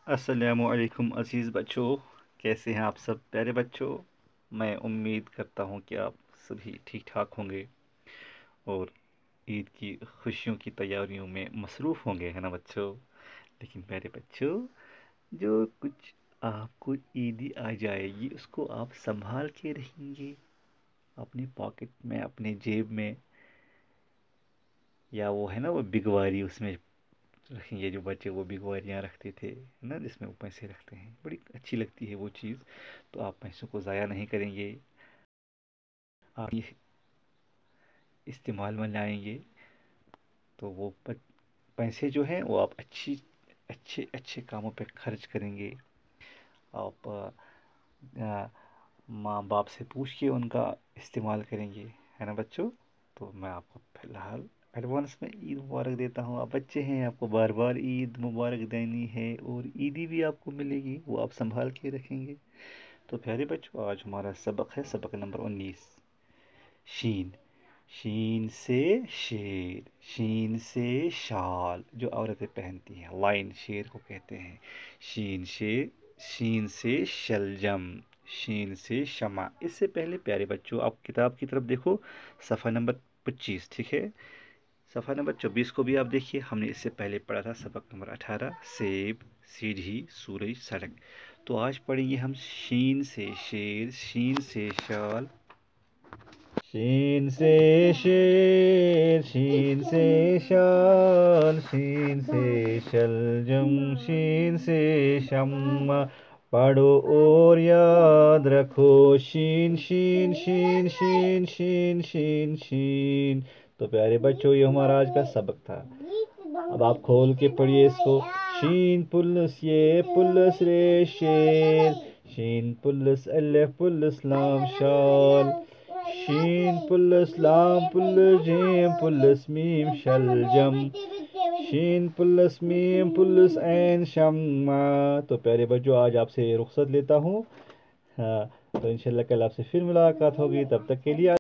अस्सलामुअलैकुम अज़ीज़ बच्चों, कैसे हैं आप सब प्यारे बच्चों। मैं उम्मीद करता हूं कि आप सभी ठीक ठाक होंगे और ईद की खुशियों की तैयारियों में मसरूफ़ होंगे, है ना बच्चों। लेकिन प्यारे बच्चों, जो कुछ आपको ईदी आ जाएगी उसको आप संभाल के रहेंगे अपनी पॉकेट में, अपने जेब में, या वो है ना वो बिगवारी उसमें रखेंगे। जो बच्चे वो बिगवारियाँ रखते थे, है ना, जिसमें वो पैसे रखते हैं, बड़ी अच्छी लगती है वो चीज़। तो आप पैसों को ज़ाया नहीं करेंगे, आप ये इस्तेमाल में लाएंगे। तो वो पैसे जो हैं वो आप अच्छे अच्छे कामों पे खर्च करेंगे। आप आ, माँ बाप से पूछ के उनका इस्तेमाल करेंगे, है ना बच्चों। तो मैं आपको फ़िलहाल एडवांस में ईद मुबारक देता हूँ। आप बच्चे हैं, आपको बार बार ईद मुबारक देनी है और ईदी भी आपको मिलेगी, वो आप संभाल के रखेंगे। तो प्यारे बच्चों, आज हमारा सबक है सबक नंबर 19। शीन। शीन से शेर, शीन से शाल जो औरतें पहनती हैं, लाइन शेर को कहते हैं। शीन से, शीन से शलजम, शीन से शमा। इससे पहले प्यारे बच्चों आप किताब की तरफ देखो, सफ़ा नंबर 25, ठीक है। सफ़ा नंबर 24 को भी आप देखिए, हमने इससे पहले पढ़ा था सबक नंबर 18, सेब, सीढ़ी, सूरज, सड़क। तो आज पढ़ेंगे हम शीन से शेर, शीन से शाल, शीन से शेर, शीन से शाल, शीन से शलजम, शीन से शम्मा। पढ़ो और याद रखो, शीन शीन शीन शीन शीन शीन शीन। तो प्यारे बच्चों, ये हमारा आज का सबक था। अब आप खोल के पढ़िए इसको। शीन पुलस ये पुलस रे शेर, शीन पुलस अलिफ पुलस लाम शाल, शीन पुलस लाम पुलस जीम पुलस मीम शलजम, शीन पुलस मीम पुलस ऐन शम्मा। तो प्यारे बच्चों, आज आपसे रुख्सत लेता हूँ। हाँ, तो इंशाल्लाह कल आपसे फिर मुलाकात होगी, तब तक के लिए